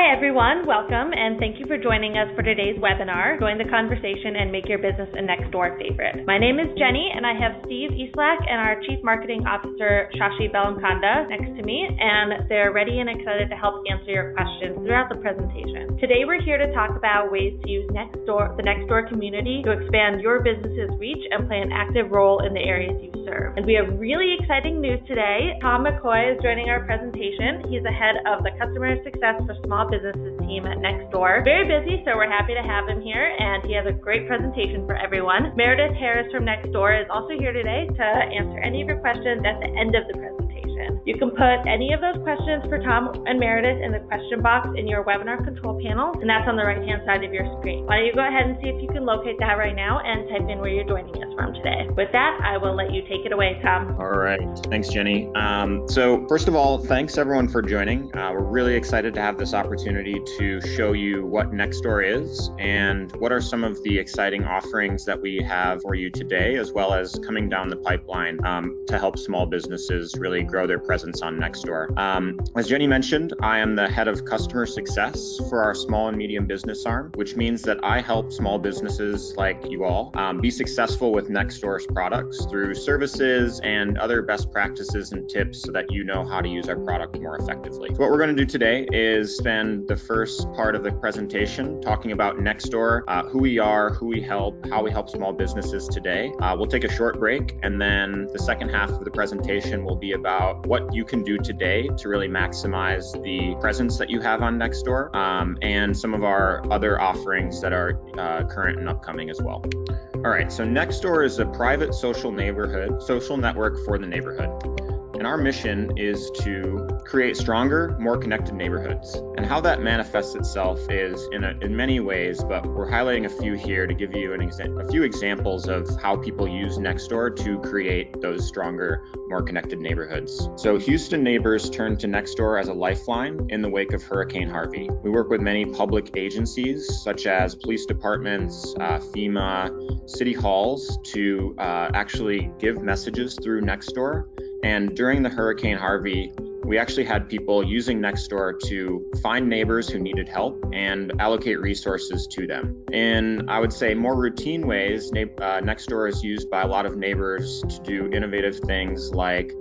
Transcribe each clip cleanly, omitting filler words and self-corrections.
Hi everyone, welcome and thank you for joining us for today's webinar, Join the Conversation and Make Your Business a Nextdoor Favorite. My name is Jenny and I have Steve Eastlack and our Chief Marketing Officer, Shashi Bellamkonda, next to me, and they're ready and excited to help answer your questions throughout the presentation. Today we're here to talk about ways to use Nextdoor, the Nextdoor community, to expand your business's reach and play an active role in the areas you serve. And we have really exciting news today. Tom McCoy is joining our presentation. He's the head of the Customer Success for Small Businesses team at Nextdoor. Very busy, so we're happy to have him here, and he has a great presentation for everyone. Meredith Harris from Nextdoor is also here today to answer any of your questions at the end of the presentation. You can put any of those questions for Tom and Meredith in the question box in your webinar control panel, and that's on the right-hand side of your screen. Why don't you go ahead and see if you can locate that right now and type in where you're joining us from today. With that, I will let you take it away, Tom. All right. Thanks, Jenny. So first of all, thanks everyone for joining. We're really excited to have this opportunity to show you what Nextdoor is and what are some of the exciting offerings that we have for you today, as well as coming down the pipeline to help small businesses really grow their presence on Nextdoor. As Jenny mentioned, I am the head of customer success for our small and medium business arm, which means that I help small businesses like you all be successful with Nextdoor's products through services and other best practices and tips so that you know how to use our product more effectively. So what we're going to do today is spend the first part of the presentation talking about Nextdoor, who we are, who we help, how we help small businesses today. We'll take a short break, and then the second half of the presentation will be about what you can do today to really maximize the presence that you have on Nextdoor, and some of our other offerings that are current and upcoming as well. All right, so Nextdoor is a private social network for the neighborhood. And our mission is to create stronger, more connected neighborhoods. And how that manifests itself is in many ways, but we're highlighting a few here to give you a few examples of how people use Nextdoor to create those stronger, more connected neighborhoods. So Houston neighbors turned to Nextdoor as a lifeline in the wake of Hurricane Harvey. We work with many public agencies, such as police departments, FEMA, city halls, to actually give messages through Nextdoor. And during the Hurricane Harvey, we actually had people using Nextdoor to find neighbors who needed help and allocate resources to them. In, I would say, more routine ways, Nextdoor is used by a lot of neighbors to do innovative things like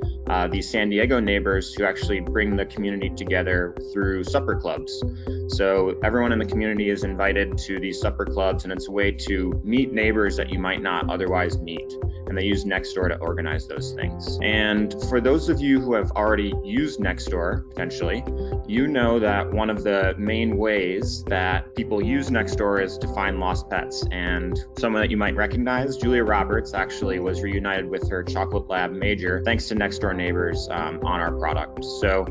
these San Diego neighbors who actually bring the community together through supper clubs. So everyone in the community is invited to these supper clubs, and it's a way to meet neighbors that you might not otherwise meet. And they use Nextdoor to organize those things. And for those of you who have already used Nextdoor, potentially, you know that one of the main ways that people use Nextdoor is to find lost pets. And someone that you might recognize, Julia Roberts, actually was reunited with her chocolate lab Major thanks to Nextdoor neighbors on our product. So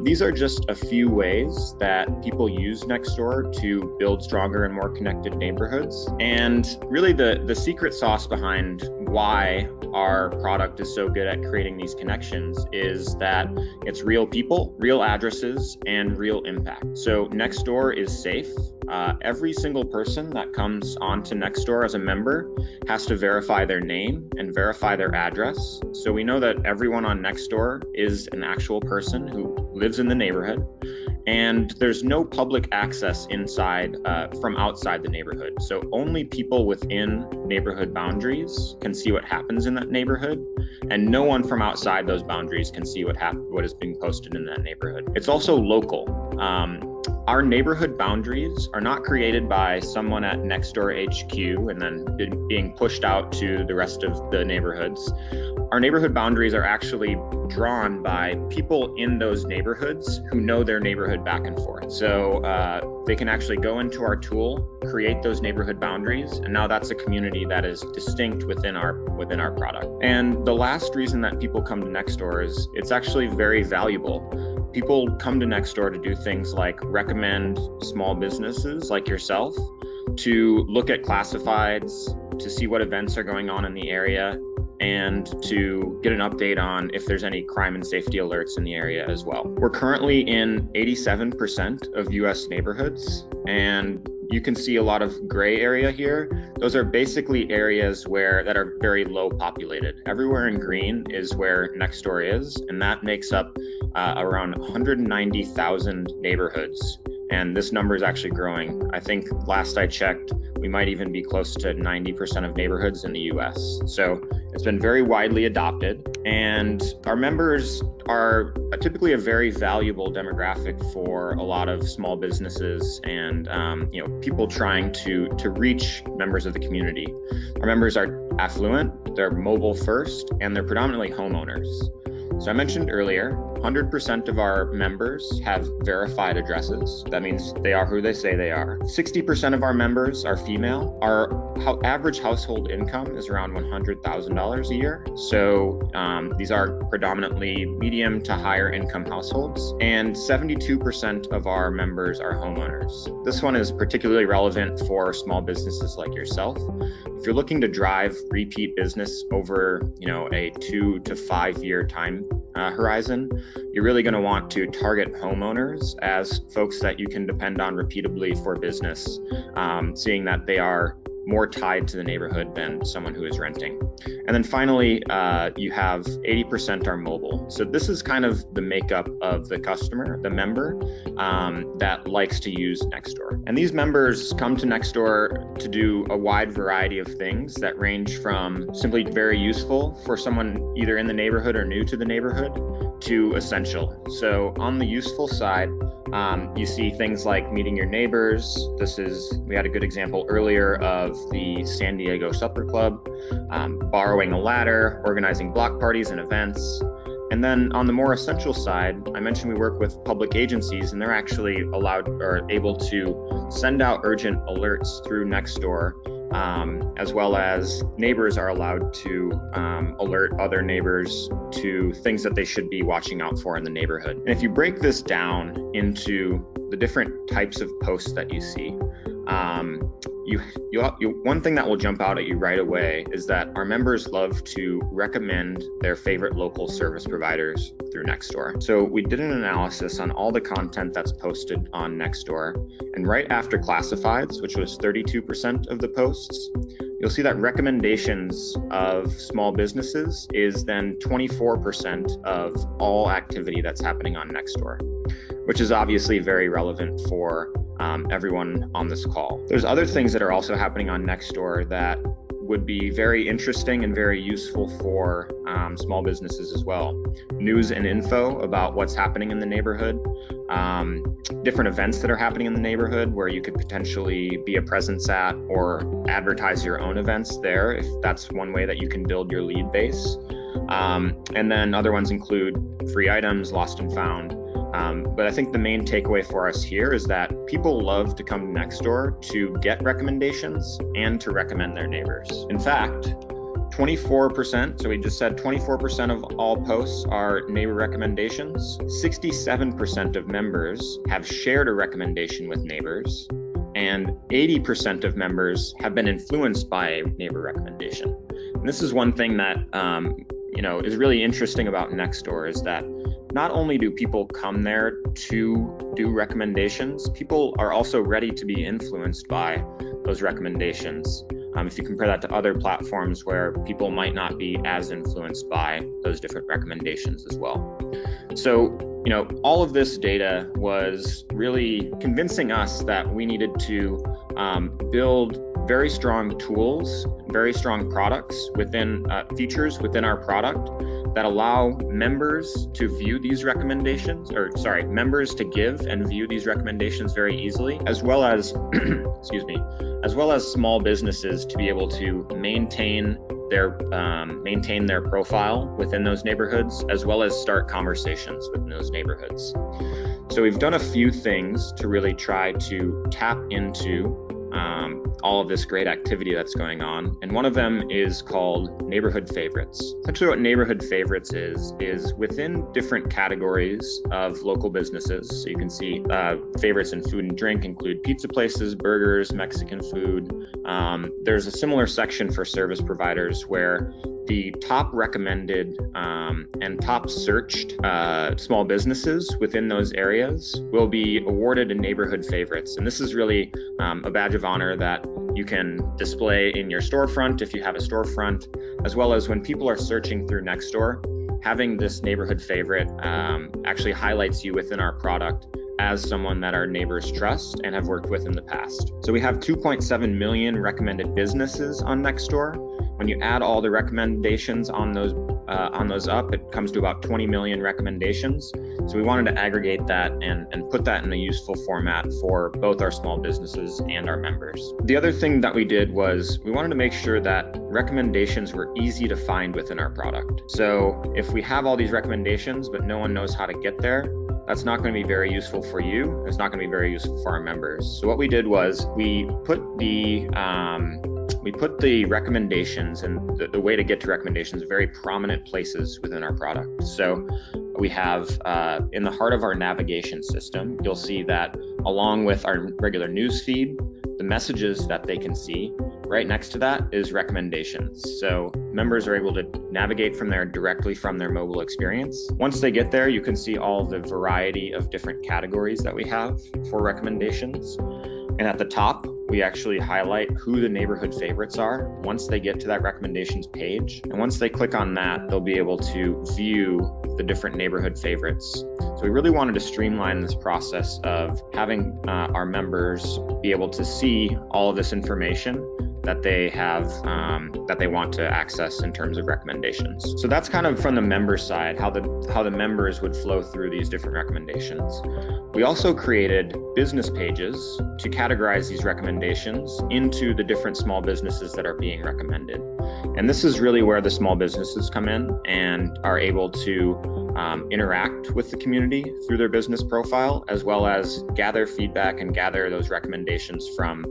these are just a few ways that people use Nextdoor to build stronger and more connected neighborhoods. And really the secret sauce behind why our product is so good at creating these connections is that it's real people, real addresses, and real impact. So Nextdoor is safe. Every single person that comes onto Nextdoor as a member has to verify their name and verify their address. So we know that everyone on Nextdoor is an actual person who lives in the neighborhood. And there's no public access inside from outside the neighborhood. So only people within neighborhood boundaries can see what happens in that neighborhood, and no one from outside those boundaries can see what is being posted in that neighborhood. It's also local. Our neighborhood boundaries are not created by someone at Nextdoor HQ and then being pushed out to the rest of the neighborhoods. Our neighborhood boundaries are actually drawn by people in those neighborhoods who know their neighborhood back and forth. So they can actually go into our tool, create those neighborhood boundaries, and now that's a community that is distinct within our product. And the last reason that people come to Nextdoor is it's actually very valuable. People come to Nextdoor to do things like recommend small businesses like yourself, to look at classifieds, to see what events are going on in the area, and to get an update on if there's any crime and safety alerts in the area as well. We're currently in 87% of US neighborhoods, and you can see a lot of gray area here. Those are basically areas that are very low populated. Everywhere in green is where Nextdoor is, and that makes up around 190,000 neighborhoods And this number is actually growing. I think last I checked, we might even be close to 90% of neighborhoods in the US. So it's been very widely adopted, and our members are typically a very valuable demographic for a lot of small businesses and people trying to reach members of the community. Our members are affluent, they're mobile first, and they're predominantly homeowners. So I mentioned earlier, 100% of our members have verified addresses. That means they are who they say they are. 60% of our members are female. Our average household income is around $100,000 a year. So these are predominantly medium to higher income households. And 72% of our members are homeowners. This one is particularly relevant for small businesses like yourself. If you're looking to drive repeat business over, a 2 to 5 year time horizon, you're really going to want to target homeowners as folks that you can depend on repeatably for business, seeing that they are more tied to the neighborhood than someone who is renting. And then finally, you have 80% are mobile. So this is kind of the makeup of the customer, the member that likes to use Nextdoor. And these members come to Nextdoor to do a wide variety of things that range from simply very useful for someone either in the neighborhood or new to the neighborhood to essential. So on the useful side, you see things like meeting your neighbors. We had a good example earlier of the San Diego Supper Club, borrowing a ladder, organizing block parties and events. And then on the more essential side, I mentioned we work with public agencies, and they're actually allowed or able to send out urgent alerts through Nextdoor, as well as neighbors are allowed to alert other neighbors to things that they should be watching out for in the neighborhood. And if you break this down into the different types of posts that you see, one thing that will jump out at you right away is that our members love to recommend their favorite local service providers through Nextdoor. So we did an analysis on all the content that's posted on Nextdoor, and right after classifieds, which was 32% of the posts, you'll see that recommendations of small businesses is then 24% of all activity that's happening on Nextdoor, which is obviously very relevant for everyone on this call. There's other things that are also happening on Nextdoor that would be very interesting and very useful for small businesses as well. News and info about what's happening in the neighborhood, different events that are happening in the neighborhood where you could potentially be a presence at or advertise your own events there, if that's one way that you can build your lead base. And then other ones include free items, lost and found. But I think the main takeaway for us here is that people love to come to Nextdoor to get recommendations and to recommend their neighbors. In fact, 24%, so we just said 24% of all posts are neighbor recommendations. 67% of members have shared a recommendation with neighbors, and 80% of members have been influenced by a neighbor recommendation. And this is one thing that is really interesting about Nextdoor, is that not only do people come there to do recommendations, people are also ready to be influenced by those recommendations. If you compare that to other platforms where people might not be as influenced by those different recommendations as well. So, all of this data was really convincing us that we needed to build very strong tools, very strong products within features within our product that allow members to view these recommendations, members to give and view these recommendations very easily, as well as, as well as small businesses to be able to maintain their profile within those neighborhoods, as well as start conversations within those neighborhoods. So we've done a few things to really try to tap into all of this great activity that's going on. And one of them is called neighborhood favorites. Essentially what neighborhood favorites is within different categories of local businesses. So you can see favorites in food and drink include pizza places, burgers, Mexican food. There's a similar section for service providers where the top recommended and top searched small businesses within those areas will be awarded a neighborhood favorites. And this is really a badge of honor that you can display in your storefront if you have a storefront, as well as when people are searching through Nextdoor, having this neighborhood favorite actually highlights you within our product as someone that our neighbors trust and have worked with in the past. So we have 2.7 million recommended businesses on Nextdoor. When you add all the recommendations on those up, it comes to about 20 million recommendations. So we wanted to aggregate that and put that in a useful format for both our small businesses and our members. The other thing that we did was we wanted to make sure that recommendations were easy to find within our product. So if we have all these recommendations, but no one knows how to get there, that's not going to be very useful for you. It's not going to be very useful for our members. So what we did was we put the recommendations and the way to get to recommendations very prominent places within our product. So we have in the heart of our navigation system, you'll see that along with our regular news feed, the messages that they can see, right next to that is recommendations. So members are able to navigate from there directly from their mobile experience. Once they get there, you can see all the variety of different categories that we have for recommendations. And at the top, we actually highlight who the neighborhood favorites are once they get to that recommendations page. And once they click on that, they'll be able to view the different neighborhood favorites. So we really wanted to streamline this process of having our members be able to see all of this information that they have, that they want to access in terms of recommendations. So that's kind of from the member side, how the members would flow through these different recommendations. We also created business pages to categorize these recommendations into the different small businesses that are being recommended. And this is really where the small businesses come in and are able to interact with the community through their business profile, as well as gather feedback and gather those recommendations from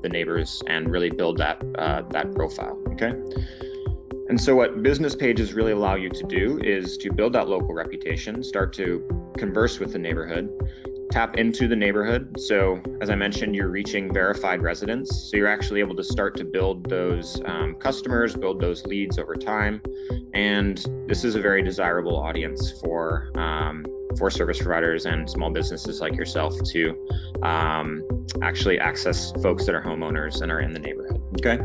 the neighbors and really build that profile, okay? And so what business pages really allow you to do is to build that local reputation, start to converse with the neighborhood, tap into the neighborhood. So as I mentioned, you're reaching verified residents. So you're actually able to start to build those customers, build those leads over time. And this is a very desirable audience for service providers and small businesses like yourself to actually access folks that are homeowners and are in the neighborhood, okay?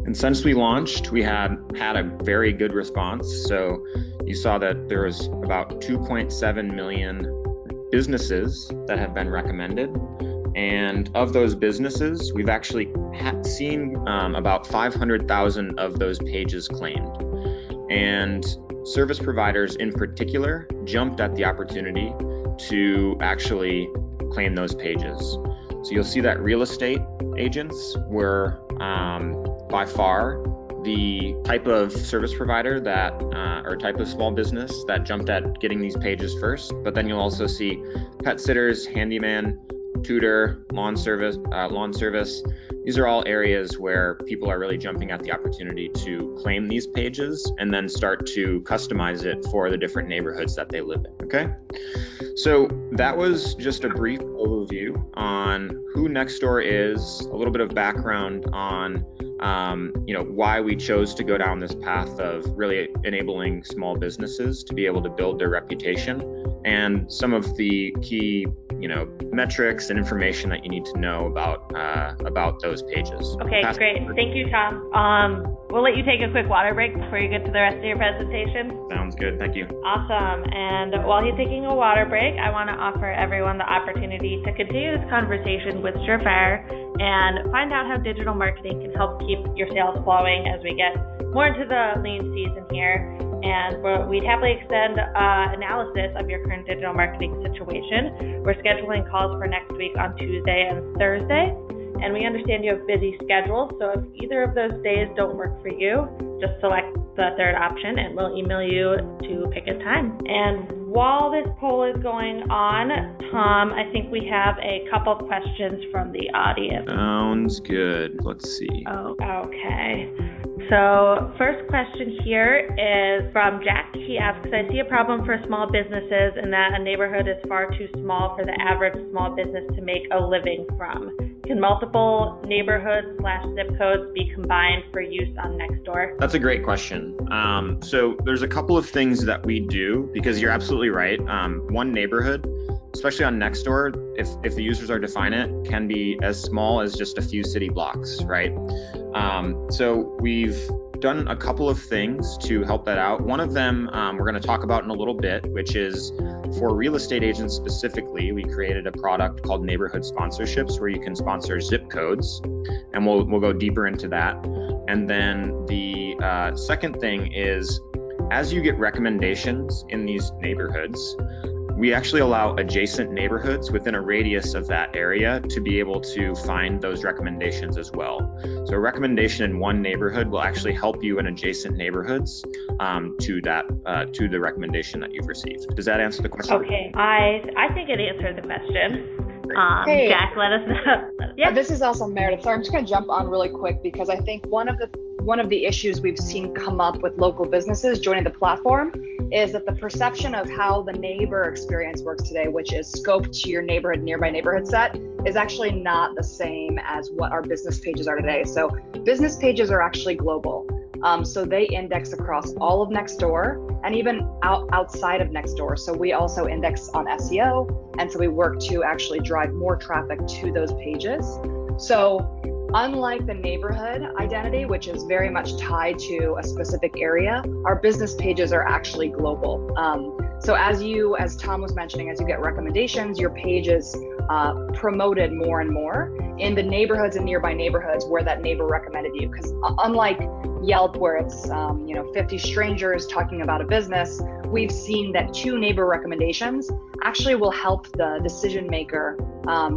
And since we launched, we had a very good response. So you saw that there was about 2.7 million businesses that have been recommended. And of those businesses, we've actually seen about 500,000 of those pages claimed. And service providers in particular jumped at the opportunity to actually claim those pages. So you'll see that real estate agents were by far the type of service provider that, or type of small business that jumped at getting these pages first. But then you'll also see pet sitters, handyman, tutor, lawn service. These are all areas where people are really jumping at the opportunity to claim these pages and then start to customize it for the different neighborhoods that they live in, okay? So that was just a brief overview on who Nextdoor is, a little bit of background on why we chose to go down this path of really enabling small businesses to be able to build their reputation, and some of the key metrics and information that you need to know about those pages. Okay, great. Thank you, Tom. We'll let you take a quick water break before you get to the rest of your presentation. Sounds good. Thank you. Awesome. And while he's taking a water break, I want to offer everyone the opportunity to continue this conversation with Surefire and find out how digital marketing can help keep your sales flowing as we get more into the lean season here. And we'd happily extend analysis of your current digital marketing situation. We're scheduling calls for next week on Tuesday and Thursday. And we understand you have busy schedules, so if either of those days don't work for you, just select the third option and we'll email you to pick a time. And while this poll is going on, Tom, I think we have a couple questions from the audience. Sounds good. Let's see. Oh, okay. So first question here is from Jack. He asks, I see a problem for small businesses in that a neighborhood is far too small for the average small business to make a living from. Can multiple neighborhoods/zip codes be combined for use on Nextdoor? That's a great question. So there's a couple of things that we do, because you're absolutely right. One neighborhood, especially on Nextdoor, if the users are defined it, can be as small as just a few city blocks, right? So we've done a couple of things to help that out. One of them we're going to talk about in a little bit, which is for real estate agents specifically, we created a product called Neighborhood Sponsorships where you can sponsor zip codes, and we'll go deeper into that. And then the second thing is, as you get recommendations in these neighborhoods, we actually allow adjacent neighborhoods within a radius of that area to be able to find those recommendations as well. So a recommendation in one neighborhood will actually help you in adjacent neighborhoods to the recommendation that you've received. Does that answer the question? Okay, I think it answered the question. Hey, Jack, let us know. Yeah. This is also Meredith. Sorry, I'm just going to jump on really quick because I think one of the issues we've seen come up with local businesses joining the platform is that the perception of how the neighbor experience works today, which is scoped to your neighborhood, nearby neighborhood set, is actually not the same as what our business pages are today. So business pages are actually global. So they index across all of Nextdoor and even outside of Nextdoor. So we also index on SEO. And so we work to actually drive more traffic to those pages. So unlike the neighborhood identity, which is very much tied to a specific area, our business pages are actually global. So as Tom was mentioning, as you get recommendations, your page is promoted more and more in the neighborhoods and nearby neighborhoods where that neighbor recommended you. Because unlike Yelp, where it's 50 strangers talking about a business, we've seen that 2 neighbor recommendations actually will help the decision maker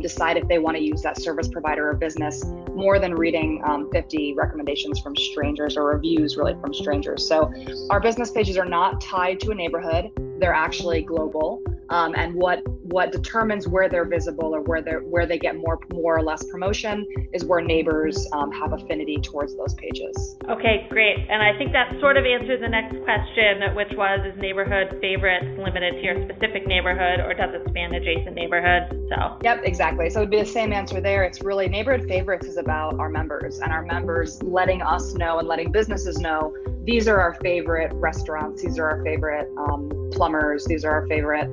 decide if they want to use that service provider or business more than reading 50 recommendations from strangers or reviews really from strangers. So our business pages are not tied to a neighborhood. They're actually global. And what determines where they're visible or where they get more or less promotion is where neighbors have affinity towards those pages. Okay, great. And I think that sort of answers the next question, which was, is neighborhood favorites limited to your specific neighborhood or does it span adjacent neighborhoods? So. Yep, exactly. So it'd be the same answer there. It's really neighborhood favorites is about our members and our members letting us know and letting businesses know these are our favorite restaurants, these are our favorite plumbers, these are our favorite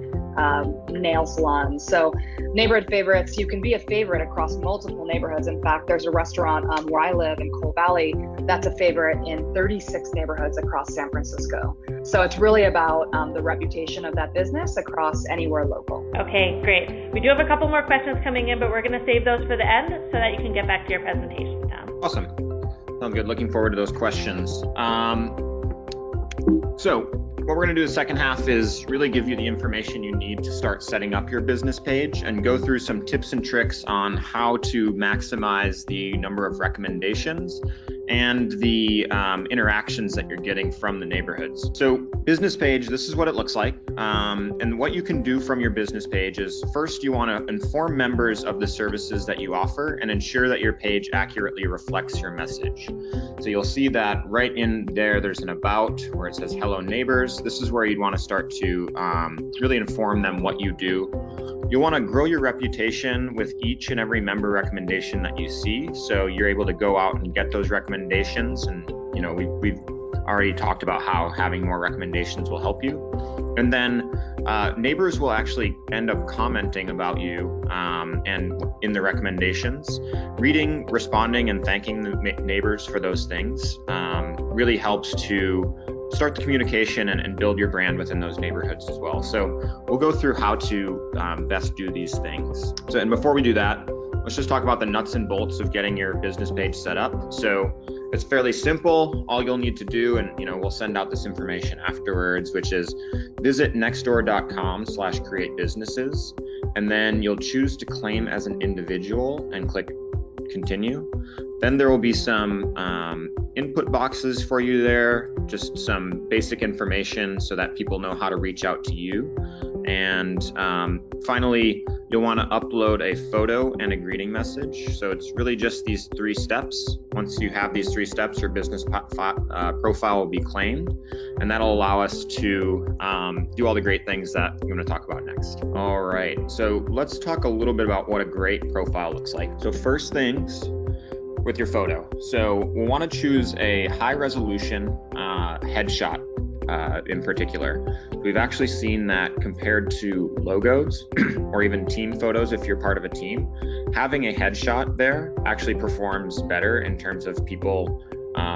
nail salons. So neighborhood favorites, you can be a favorite across multiple neighborhoods. In fact, there's a restaurant where I live in Cole Valley that's a favorite in 36 neighborhoods across San Francisco. So it's really about the reputation of that business across anywhere local. Okay, great. We do have a couple more questions coming in, but we're going to save those for the end so that you can get back to your presentation, Tom. Awesome. Sounds good. Looking forward to those questions. So what we're going to do the second half is really give you the information you need to start setting up your business page and go through some tips and tricks on how to maximize the number of recommendations and the interactions that you're getting from the neighborhoods. So business page, this is what it looks like. And what you can do from your business page is first you want to inform members of the services that you offer and ensure that your page accurately reflects your message. So you'll see that right in there, there's an about where it says hello neighbors. This is where you'd want to start to really inform them what you do. You'll want to grow your reputation with each and every member recommendation that you see. So you're able to go out and get those recommendations. And, we've already talked about how having more recommendations will help you. And then neighbors will actually end up commenting about you and in the recommendations. Reading, responding, and thanking the neighbors for those things really helps to start the communication and build your brand within those neighborhoods as well. So we'll go through how to best do these things. And before we do that, let's just talk about the nuts and bolts of getting your business page set up. So it's fairly simple. All you'll need to do, and we'll send out this information afterwards, which is visit nextdoor.com/createbusinesses, and then you'll choose to claim as an individual and click continue. Then there will be some input boxes for you there, just some basic information so that people know how to reach out to you. And finally, you'll want to upload a photo and a greeting message. So it's really just these 3 steps. Once you have these 3 steps, your business profile will be claimed, and that'll allow us to do all the great things that I'm going to talk about next. All right, so let's talk a little bit about what a great profile looks like. So first things, with your photo. So we'll want to choose a high resolution headshot in particular. We've actually seen that compared to logos or even team photos, if you're part of a team, having a headshot there actually performs better in terms of people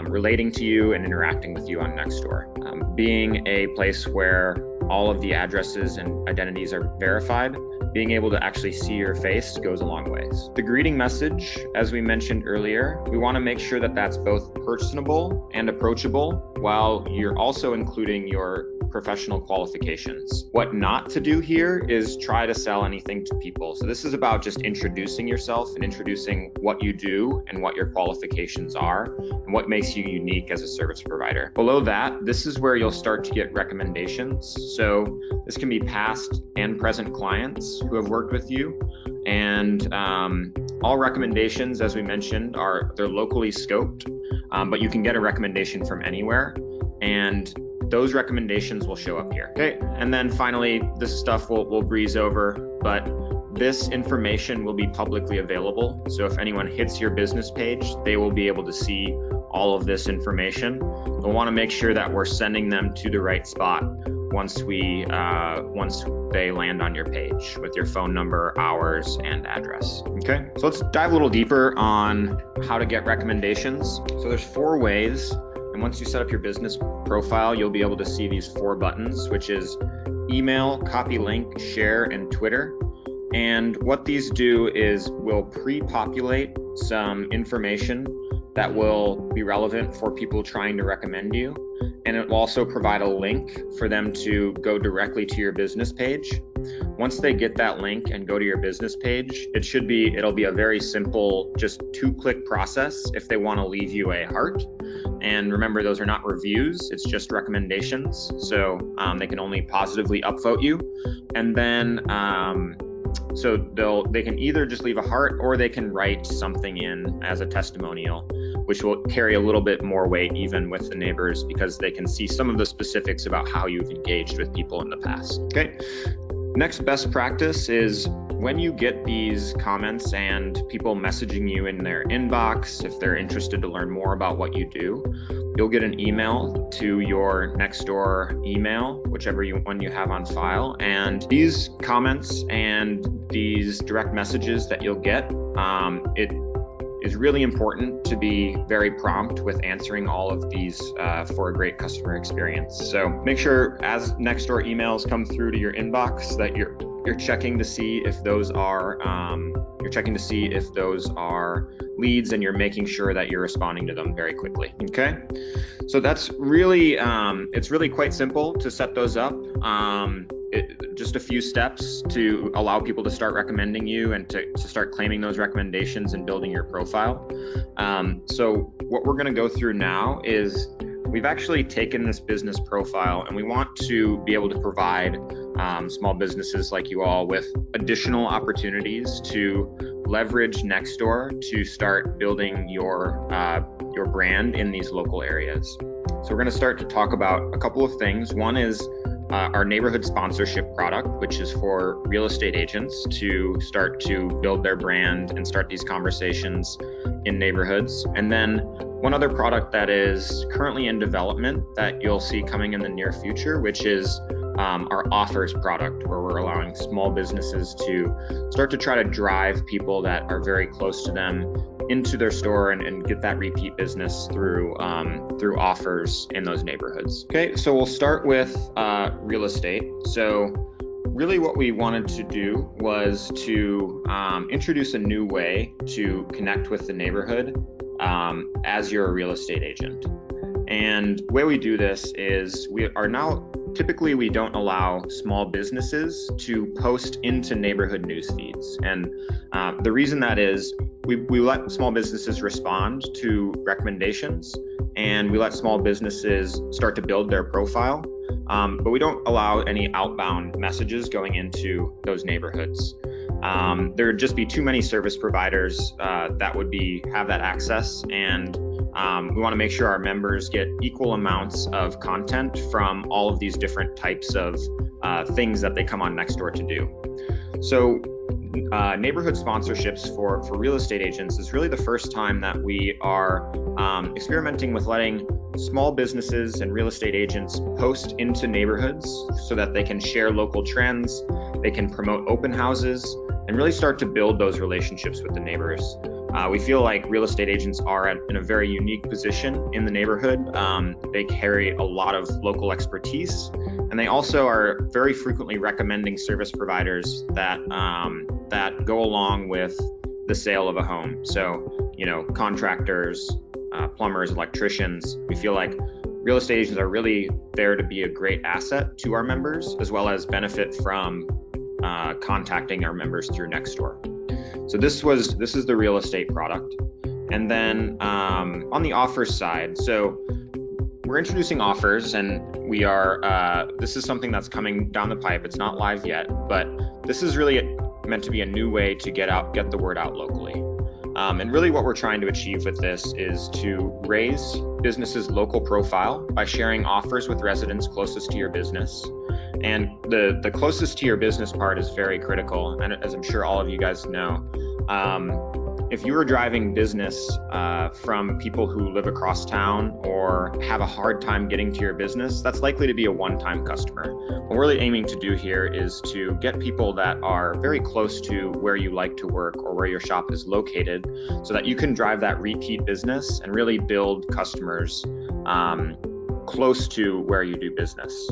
relating to you and interacting with you on Nextdoor. Being a place where all of the addresses and identities are verified, being able to actually see your face goes a long ways. The greeting message, as we mentioned earlier, we want to make sure that that's both personable and approachable while you're also including your professional qualifications. What not to do here is try to sell anything to people. So this is about just introducing yourself and introducing what you do and what your qualifications are and what makes you unique as a service provider. Below that, this is where you'll start to get recommendations. So this can be past and present clients who have worked with you. And all recommendations, as we mentioned, they're locally scoped, but you can get a recommendation from anywhere. And those recommendations will show up here. Okay, and then finally, this stuff we'll breeze over, but this information will be publicly available. So if anyone hits your business page, they will be able to see all of this information. We'll want to make sure that we're sending them to the right spot once they land on your page with your phone number, hours, and address. Okay, so let's dive a little deeper on how to get recommendations. So there's 4 ways. And once you set up your business profile, you'll be able to see these 4 buttons, which is email, copy link, share, and Twitter. And what these do is we'll pre-populate some information that will be relevant for people trying to recommend you. And it will also provide a link for them to go directly to your business page. Once they get that link and go to your business page, it'll be a very simple, just 2-click process if they want to leave you a heart. And remember, those are not reviews, it's just recommendations. So they can only positively upvote you. And then they can either just leave a heart or they can write something in as a testimonial, which will carry a little bit more weight even with the neighbors because they can see some of the specifics about how you've engaged with people in the past. Okay. Next best practice is when you get these comments and people messaging you in their inbox, if they're interested to learn more about what you do, you'll get an email to your Nextdoor email, whichever one you have on file. And these comments and these direct messages that you'll get, it is really important to be very prompt with answering all of these for a great customer experience. So make sure as Nextdoor emails come through to your inbox that you're checking to see if those are leads, and you're making sure that you're responding to them very quickly. Okay, so that's really it's really quite simple to set those up. Just a few steps to allow people to start recommending you and to start claiming those recommendations and building your profile. So what we're going to go through now is we've actually taken this business profile and we want to be able to provide small businesses like you all with additional opportunities to leverage Nextdoor to start building your brand in these local areas. So we're going to start to talk about a couple of things. One is our neighborhood sponsorship product, which is for real estate agents to start to build their brand and start these conversations in neighborhoods. And then one other product that is currently in development that you'll see coming in the near future, which is our offers product, where we're allowing small businesses to start to try to drive people that are very close to them into their store and get that repeat business through offers in those neighborhoods. Okay, so we'll start with real estate. So really what we wanted to do was to introduce a new way to connect with the neighborhood as you're a real estate agent. And the way we do this is typically we don't allow small businesses to post into neighborhood news feeds. And the reason that is we let small businesses respond to recommendations, and we let small businesses start to build their profile, but we don't allow any outbound messages going into those neighborhoods. There would just be too many service providers that would have that access, and we want to make sure our members get equal amounts of content from all of these different types of things that they come on Nextdoor to do. So neighborhood sponsorships for real estate agents is really the first time that we are experimenting with letting small businesses and real estate agents post into neighborhoods so that they can share local trends, they can promote open houses, and really start to build those relationships with the neighbors. We feel like real estate agents are in a very unique position in the neighborhood. They carry a lot of local expertise, and they also are very frequently recommending service providers that go along with the sale of a home. So, contractors, plumbers, electricians. We feel like real estate agents are really there to be a great asset to our members, as well as benefit from contacting our members through Nextdoor. So this is the real estate product. And then on the offers side, so we're introducing offers, and we are, this is something that's coming down the pipe. It's not live yet, but this is really meant to be a new way to get the word out locally. And really what we're trying to achieve with this is to raise businesses' local profile by sharing offers with residents closest to your business. And the closest to your business part is very critical. And as I'm sure all of you guys know, if you are driving business from people who live across town or have a hard time getting to your business, that's likely to be a one-time customer. What we're really aiming to do here is to get people that are very close to where you like to work or where your shop is located, so that you can drive that repeat business and really build customers close to where you do business.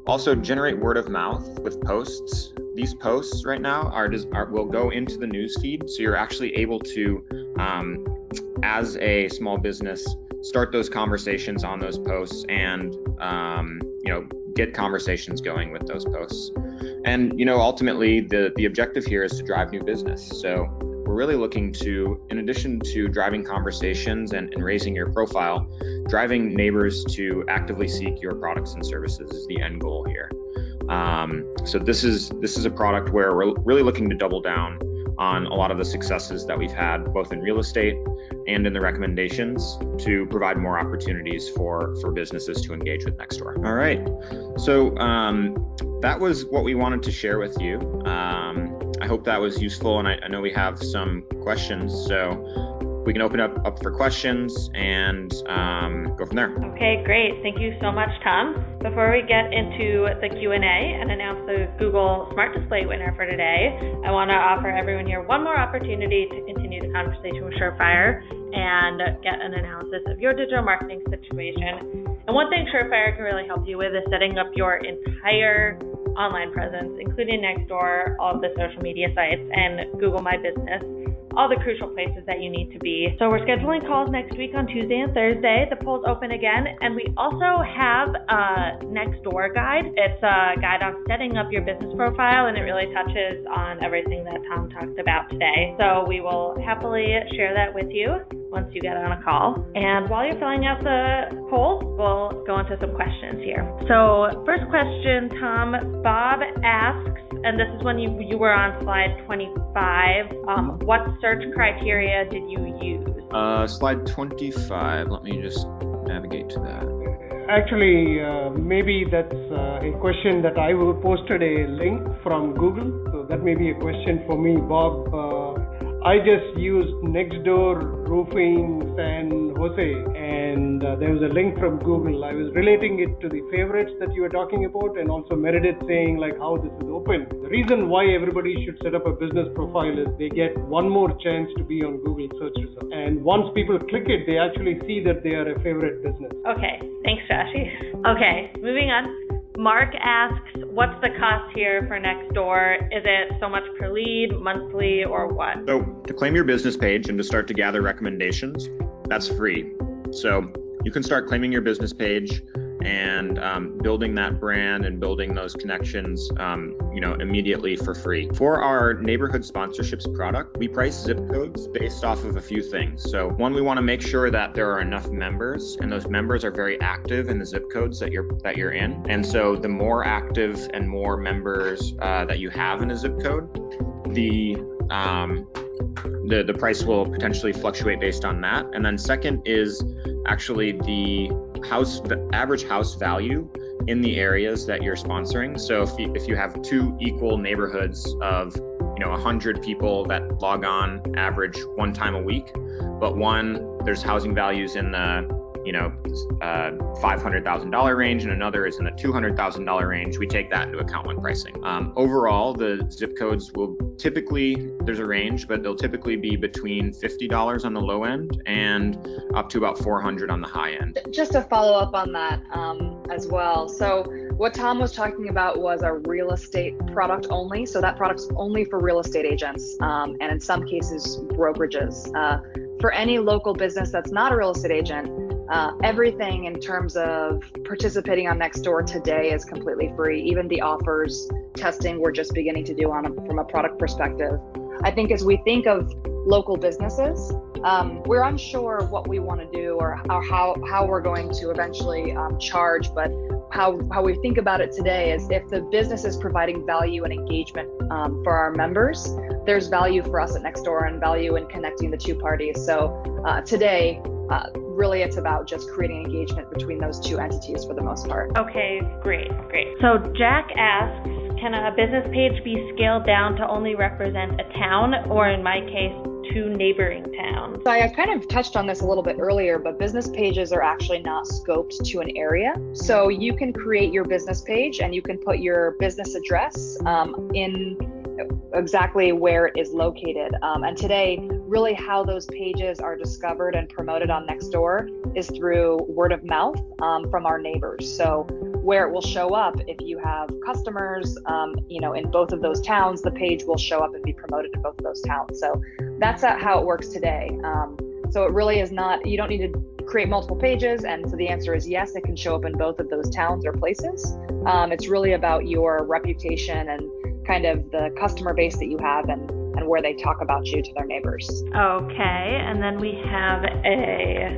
Also, generate word of mouth with posts. These posts right now will go into the news feed, so you're actually able to, as a small business, start those conversations on those posts and get conversations going with those posts. And ultimately, the objective here is to drive new business. So we're really looking to, in addition to driving conversations and raising your profile, driving neighbors to actively seek your products and services is the end goal here. So this is a product where we're really looking to double down on a lot of the successes that we've had both in real estate and in the recommendations to provide more opportunities for businesses to engage with Nextdoor. All right, so that was what we wanted to share with you. I hope that was useful, and I know we have some questions, so we can open up for questions and go from there. Okay, great. Thank you so much, Tom. Before we get into the Q&A and announce the Google Smart Display winner for today, I want to offer everyone here one more opportunity to continue the conversation with Surefire and get an analysis of your digital marketing situation. And one thing Surefire can really help you with is setting up your entire online presence, including Nextdoor, all of the social media sites, and Google My Business, all the crucial places that you need to be. So we're scheduling calls next week on Tuesday and Thursday. The poll's open again. And we also have a Nextdoor guide. It's a guide on setting up your business profile, and it really touches on everything that Tom talked about today. So we will happily share that with you once you get on a call. And while you're filling out the poll, we'll go into some questions here. So first question, Tom, Bob asks, and this is when you were on slide 25, what search criteria did you use? Slide 25, let me just navigate to that. Actually, maybe that's a question that I posted a link from Google, so that may be a question for me, Bob. I just used Nextdoor, Roofing, San Jose, and there was a link from Google. I was relating it to the favorites that you were talking about, and also Meredith saying like how this is open. The reason why everybody should set up a business profile is they get one more chance to be on Google search results. And once people click it, they actually see that they are a favorite business. Okay, thanks, Shashi. Okay, moving on. Mark asks, what's the cost here for Nextdoor? Is it so much per lead, monthly, or what? So to claim your business page and to start to gather recommendations, that's free. So you can start claiming your business page and building that brand and building those connections, immediately for free. For our neighborhood sponsorships product, we price zip codes based off of a few things. So one, we want to make sure that there are enough members, and those members are very active in the zip codes that you're in. And so the more active and more members that you have in a zip code, the price will potentially fluctuate based on that. And then second is actually the average house value in the areas that you're sponsoring. So if you have two equal neighborhoods of 100 people that log on average one time a week, but one, there's housing values in the $500,000 range and another is in the $200,000 range, we take that into account when pricing. Overall, the zip codes will typically, there's a range, but they'll typically be between $50 on the low end and up to about $400 on the high end. Just to follow up on that as well. So what Tom was talking about was a real estate product only. So that product's only for real estate agents and in some cases brokerages. For any local business that's not a real estate agent, everything in terms of participating on Nextdoor today is completely free. Even the offers testing we're just beginning to do from a product perspective. I think as we think of local businesses, we're unsure what we want to do or how we're going to eventually charge, but how we think about it today is if the business is providing value and engagement for our members, there's value for us at Nextdoor and value in connecting the two parties. So today, really it's about just creating engagement between those two entities for the most part. Okay, great. So Jack asks, can a business page be scaled down to only represent a town, or in my case, two neighboring towns? So I kind of touched on this a little bit earlier, but business pages are actually not scoped to an area. So you can create your business page and you can put your business address in exactly where it is located. And today, really how those pages are discovered and promoted on Nextdoor is through word of mouth from our neighbors. So where it will show up, if you have customers, in both of those towns, the page will show up and be promoted in both of those towns. So that's how it works today. So it really is not, you don't need to create multiple pages. And so the answer is yes, it can show up in both of those towns or places. It's really about your reputation and kind of the customer base that you have and where they talk about you to their neighbors. Okay, and then we have a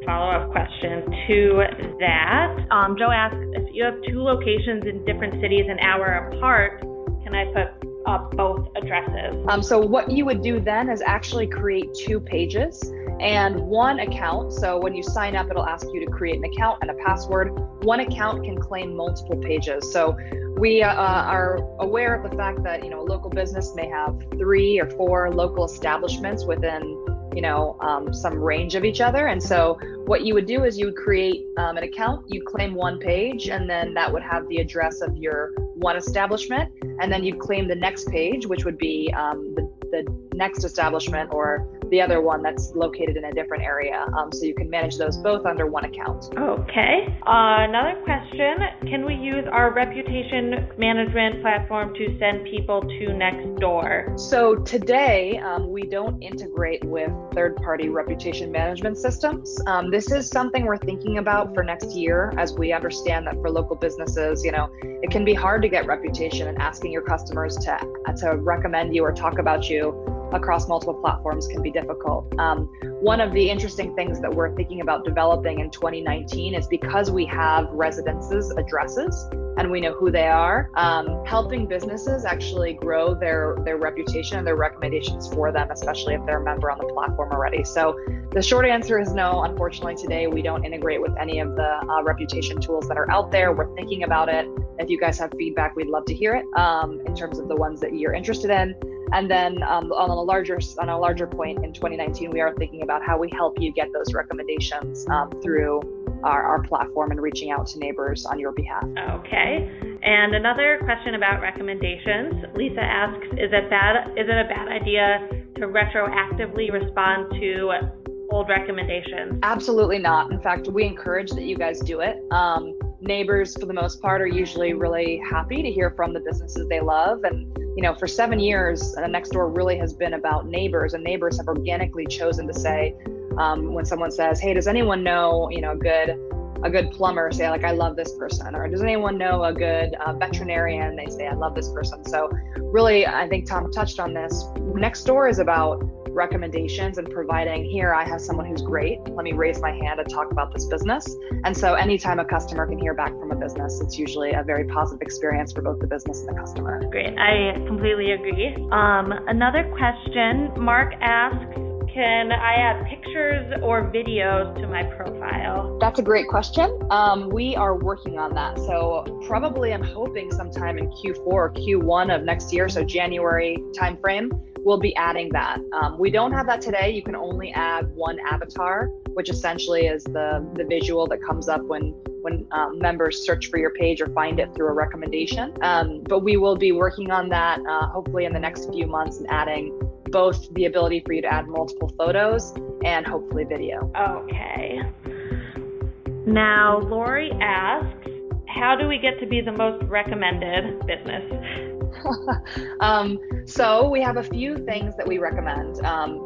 follow-up question to that. Joe asks, if you have two locations in different cities an hour apart, can I put up both addresses? So what you would do then is actually create two pages and one account. So when you sign up, it'll ask you to create an account and a password. One account can claim multiple pages. So we are aware of the fact that, a local business may have 3 or 4 local establishments within, some range of each other. And so what you would do is you would create an account, you'd claim one page, and then that would have the address of your one establishment. And then you'd claim the next page, which would be the next establishment or the other one that's located in a different area. So you can manage those both under one account. Okay. Another question, can we use our reputation management platform to send people to Nextdoor? So today, we don't integrate with third-party reputation management systems. This is something we're thinking about for next year, as we understand that for local businesses, it can be hard to get reputation, and asking your customers to recommend you or talk about you across multiple platforms can be difficult. One of the interesting things that we're thinking about developing in 2019 is because we have residences' addresses and we know who they are, helping businesses actually grow their reputation and their recommendations for them, especially if they're a member on the platform already. So the short answer is no. Unfortunately, today we don't integrate with any of the reputation tools that are out there. We're thinking about it. If you guys have feedback, we'd love to hear it in terms of the ones that you're interested in. And then on a larger point in 2019, we are thinking about how we help you get those recommendations through our platform and reaching out to neighbors on your behalf. Okay. And another question about recommendations. Lisa asks, is it a bad idea to retroactively respond to old recommendations? Absolutely not. In fact, we encourage that you guys do it. Neighbors, for the most part, are usually really happy to hear from the businesses they love. And for 7 years, Nextdoor really has been about neighbors, and neighbors have organically chosen to say, when someone says, hey, does anyone know, a good plumber, say like, I love this person, or does anyone know a good veterinarian? They say, I love this person. So really, I think Tom touched on this. Nextdoor is about recommendations and providing, here, I have someone who's great. Let me raise my hand and talk about this business. And so anytime a customer can hear back from a business, it's usually a very positive experience for both the business and the customer. Great. I completely agree. Another question, Mark asks, can I add pictures or videos to my profile? That's a great question. We are working on that. So probably I'm hoping sometime in Q4 or Q1 of next year, so January timeframe, we'll be adding that. We don't have that today. You can only add one avatar, which essentially is the visual that comes up when members search for your page or find it through a recommendation. But we will be working on that hopefully in the next few months and adding both the ability for you to add multiple photos and hopefully video. Okay. Now, Lori asks, how do we get to be the most recommended business? So we have a few things that we recommend.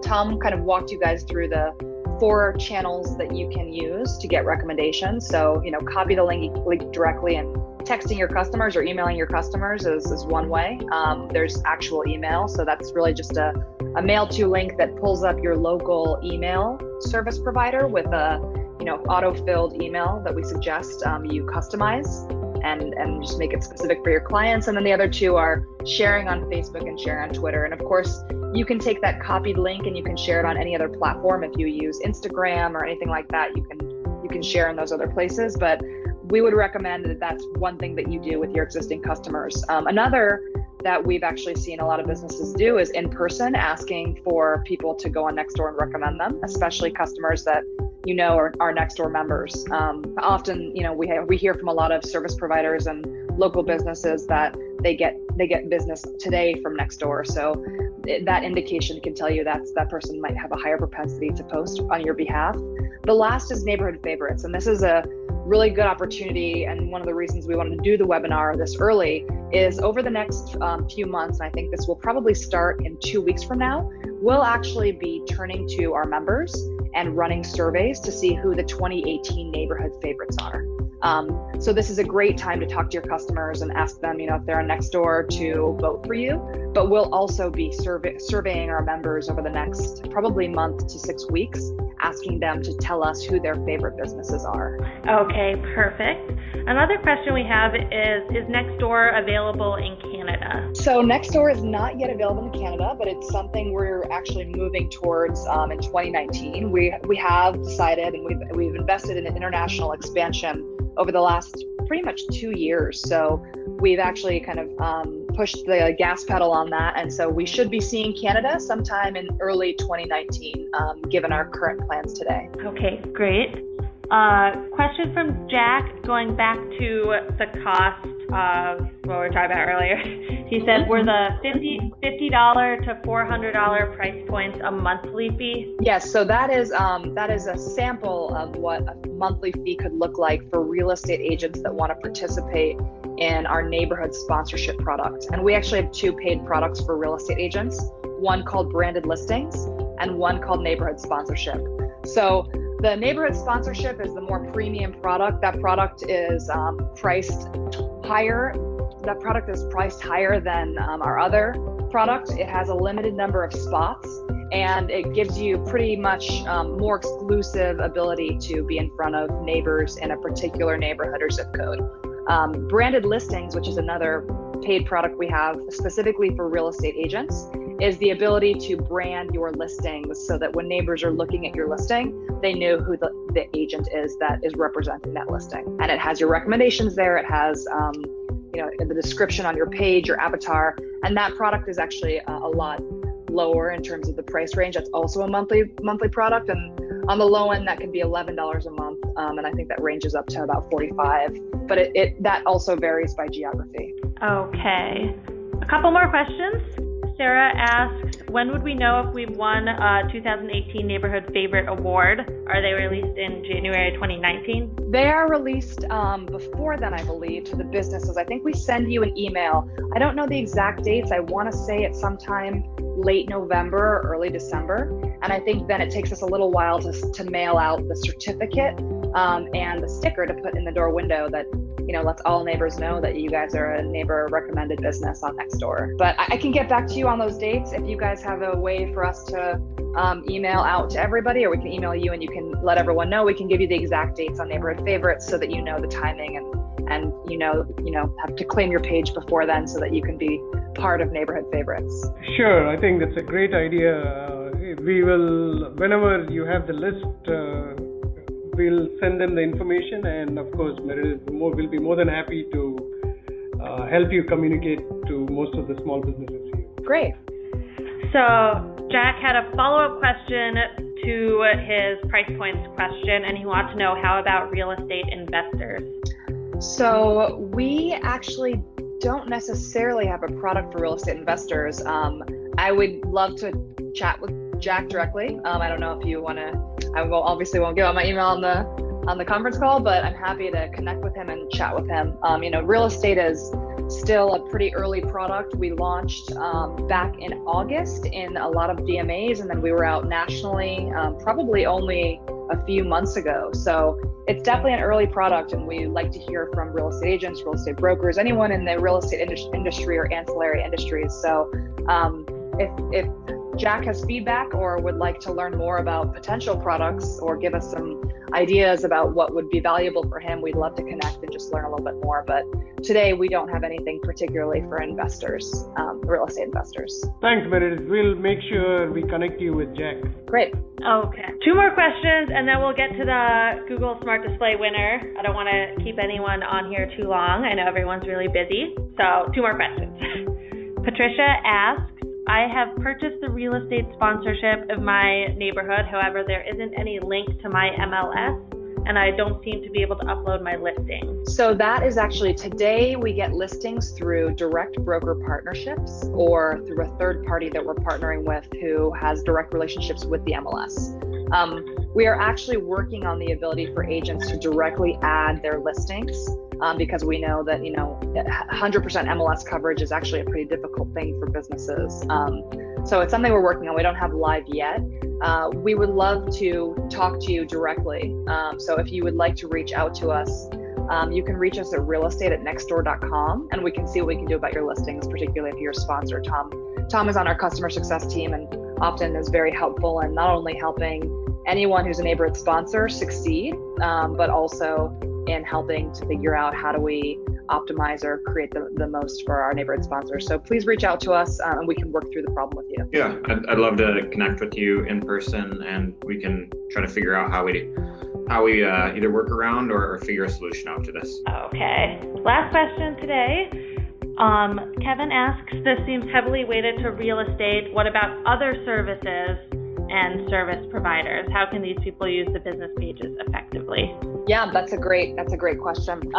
Tom kind of walked you guys through the 4 channels that you can use to get recommendations. So, copy the link directly, and texting your customers or emailing your customers is one way. There's actual email. So that's really just a mail to link that pulls up your local email service provider with a auto-filled email that we suggest you customize and just make it specific for your clients. And then the other 2 are sharing on Facebook and sharing on Twitter. And of course, you can take that copied link and you can share it on any other platform. If you use Instagram or anything like that, you can share in those other places. But we would recommend that that's one thing that you do with your existing customers. Another that we've actually seen a lot of businesses do is in person, asking for people to go on Nextdoor and recommend them, especially customers that are Nextdoor members. Often, we hear from a lot of service providers and local businesses that they get business today from Nextdoor. So that indication can tell you that person might have a higher propensity to post on your behalf. The last is neighborhood favorites, and this is a really good opportunity, and one of the reasons we wanted to do the webinar this early is over the next few months, and I think this will probably start in 2 weeks from now, we'll actually be turning to our members and running surveys to see who the 2018 neighborhood favorites are. So this is a great time to talk to your customers and ask them, if they're on Nextdoor, to vote for you. But we'll also be surveying our members over the next probably month to 6 weeks, asking them to tell us who their favorite businesses are. Okay, perfect. Another question we have is Nextdoor available in Canada? So Nextdoor is not yet available in Canada, but it's something we're actually moving towards in 2019. We have decided, and we've invested in an international expansion over the last pretty much 2 years. So we've actually kind of pushed the gas pedal on that. And so we should be seeing Canada sometime in early 2019, given our current plans today. Okay, great. Question from Jack, going back to the cost of what we were talking about earlier. He said, were the $50 to $400 price points a monthly fee? Yes, so that is a sample of what a monthly fee could look like for real estate agents that want to participate in our neighborhood sponsorship product. And we actually have 2 paid products for real estate agents, one called branded listings and one called neighborhood sponsorship. So the neighborhood sponsorship is the more premium product. That product is priced higher. That product is priced higher than our other product. It has a limited number of spots, and it gives you pretty much more exclusive ability to be in front of neighbors in a particular neighborhood or zip code. Branded listings, which is another paid product we have specifically for real estate agents, is the ability to brand your listings so that when neighbors are looking at your listing, they know who the agent is that is representing that listing. And it has your recommendations there. It has the description on your page, your avatar, and that product is actually a lot lower in terms of the price range. That's also a monthly product, and on the low end that can be $11 a month, and I think that ranges up to about $45. But that also varies by geography. Okay, a couple more questions. Sarah asks, when would we know if we've won a 2018 Neighborhood Favorite Award? Are they released in January 2019? They are released before then, I believe, to the businesses. I think we send you an email. I don't know the exact dates. I want to say it's sometime late November or early December. And I think then it takes us a little while to mail out the certificate and the sticker to put in the door window that lets all neighbors know that you guys are a neighbor recommended business on Nextdoor. But I can get back to you on those dates if you guys have a way for us to email out to everybody, or we can email you and you can let everyone know. We can give you the exact dates on neighborhood favorites so that you know the timing and have to claim your page before then so that you can be part of neighborhood favorites. Sure, I think that's a great idea. We will, whenever you have the list, we'll send them the information, and of course Meredith will be more than happy to help you communicate to most of the small businesses here. Great. So Jack had a follow-up question to his price points question, and he wanted to know, how about real estate investors? So we actually don't necessarily have a product for real estate investors. I would love to chat with Jack directly. I don't know if you want to. Obviously won't give out my email on the conference call, but I'm happy to connect with him and chat with him. Real estate is still a pretty early product. We launched back in August in a lot of DMAs, and then we were out nationally probably only a few months ago. So it's definitely an early product, and we like to hear from real estate agents, real estate brokers, anyone in the real estate industry or ancillary industries. So if Jack has feedback or would like to learn more about potential products or give us some ideas about what would be valuable for him, we'd love to connect and just learn a little bit more. But today we don't have anything particularly for investors, real estate investors. Thanks, Meredith. We'll make sure we connect you with Jack. Great. Okay. 2 more questions, and then we'll get to the Google Smart Display winner. I don't want to keep anyone on here too long. I know everyone's really busy. So 2 more questions. Patricia asks, I have purchased the real estate sponsorship of my neighborhood. However, there isn't any link to my MLS, and I don't seem to be able to upload my listing. So that is actually, today we get listings through direct broker partnerships or through a third party that we're partnering with who has direct relationships with the MLS. We are actually working on the ability for agents to directly add their listings because we know that 100% MLS coverage is actually a pretty difficult thing for businesses. So it's something we're working on. We don't have live yet. We would love to talk to you directly. So if you would like to reach out to us, you can reach us at realestate@nextdoor.com, and we can see what we can do about your listings, particularly if you're a sponsor. Tom is on our customer success team and often is very helpful in not only helping anyone who's a neighborhood sponsor succeed, but also in helping to figure out how do we optimize or create the most for our neighborhood sponsors. So please reach out to us and we can work through the problem with you. Yeah, I'd love to connect with you in person, and we can try to figure out how we either work around or figure a solution out to this. Okay. Last question today. Kevin asks, this seems heavily weighted to real estate. What about other services and service providers? How can these people use the business pages effectively? Yeah, that's a great question.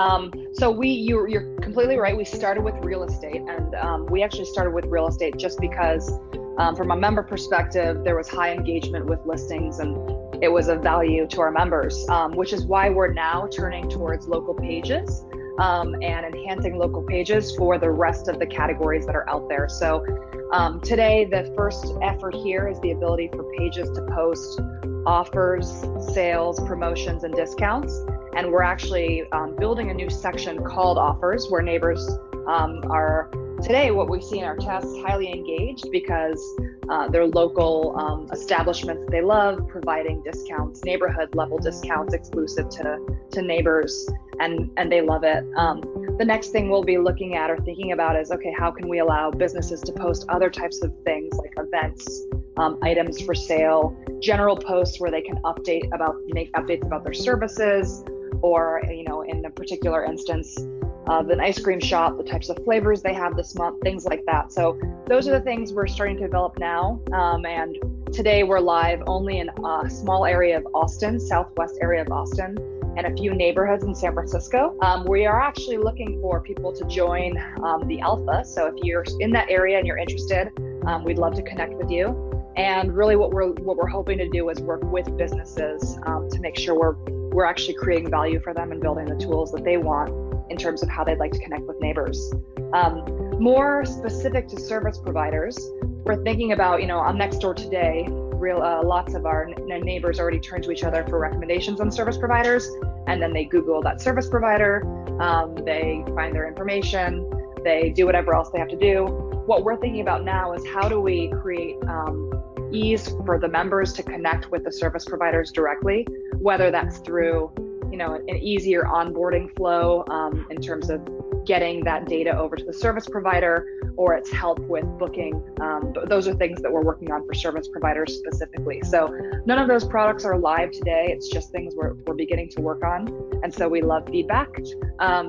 So you're completely right. We started with real estate, and we actually started with real estate just because from a member perspective, there was high engagement with listings and it was of value to our members, which is why we're now turning towards local pages and enhancing local pages for the rest of the categories that are out there. So today, the first effort here is the ability for pages to post offers, sales, promotions, and discounts. And we're actually building a new section called offers, where neighbors are today, what we see in our tests, highly engaged because they're local establishments they love, providing discounts, neighborhood level discounts exclusive to neighbors, and they love it. The next thing we'll be looking at or thinking about is, okay, how can we allow businesses to post other types of things like events, items for sale, general posts where they can make updates about their services, or in a particular instance, an ice cream shop, the types of flavors they have this month, things like that. So those are the things we're starting to develop now. And today we're live only in a small area of Austin, southwest area of Austin, and a few neighborhoods in San Francisco. We are actually looking for people to join the alpha. So if you're in that area and you're interested, we'd love to connect with you. And really what we're hoping to do is work with businesses to make sure we're actually creating value for them and building the tools that they want in terms of how they'd like to connect with neighbors. More specific to service providers, we're thinking about, on Nextdoor today, lots of our neighbors already turn to each other for recommendations on service providers, and then they Google that service provider, they find their information, they do whatever else they have to do. What we're thinking about now is how do we create ease for the members to connect with the service providers directly, whether that's through an easier onboarding flow in terms of getting that data over to the service provider, or it's help with booking. Those are things that we're working on for service providers specifically. So none of those products are live today. It's just things we're beginning to work on. And so we love feedback.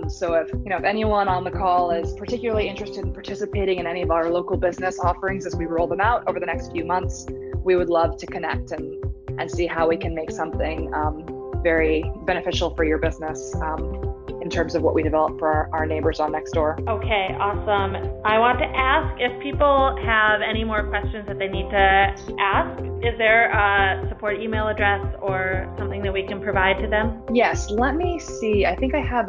So if anyone on the call is particularly interested in participating in any of our local business offerings as we roll them out over the next few months, we would love to connect and see how we can make something very beneficial for your business in terms of what we develop for our neighbors on Nextdoor. Okay, awesome. I want to ask if people have any more questions that they need to ask. Is there a support email address or something that we can provide to them? Yes, let me see. I think I have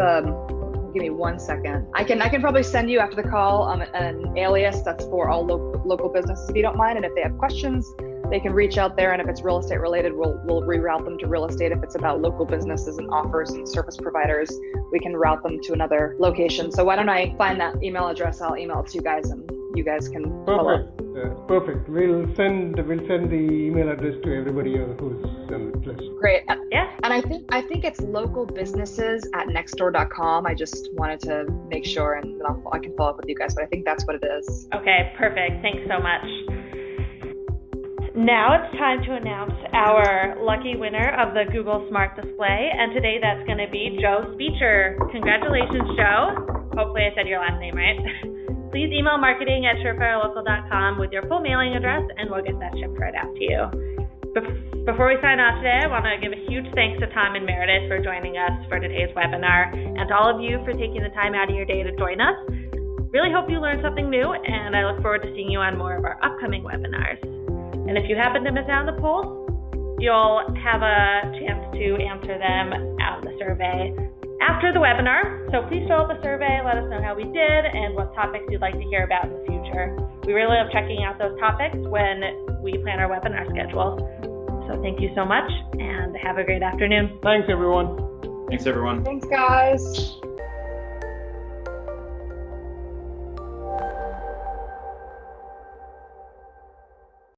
give me 1 second. I can probably send you after the call an alias that's for all local businesses if you don't mind. And if they have questions, they can reach out there, and if it's real estate related, we'll reroute them to real estate. If it's about local businesses and offers and service providers, we can route them to another location. So why don't I find that email address? I'll email it to you guys, and you guys can follow up. Perfect. We'll send the email address to everybody who's on the list. Great. Yeah. And I think it's localbusinesses@nextdoor.com. I just wanted to make sure, and then I can follow up with you guys, but I think that's what it is. Okay, perfect. Thanks so much. Now it's time to announce our lucky winner of the Google Smart Display, and today that's going to be Joe Speecher. Congratulations, Joe. Hopefully I said your last name right. Please email marketing@surefirelocal.com with your full mailing address, and we'll get that shipped right out to you. Before we sign off today, I want to give a huge thanks to Tom and Meredith for joining us for today's webinar, and to all of you for taking the time out of your day to join us. Really hope you learned something new, and I look forward to seeing you on more of our upcoming webinars. And if you happen to miss out on the polls, you'll have a chance to answer them out of the survey after the webinar. So please fill out the survey, let us know how we did and what topics you'd like to hear about in the future. We really love checking out those topics when we plan our webinar schedule. So thank you so much, and have a great afternoon. Thanks, everyone. Thanks, everyone. Thanks, guys.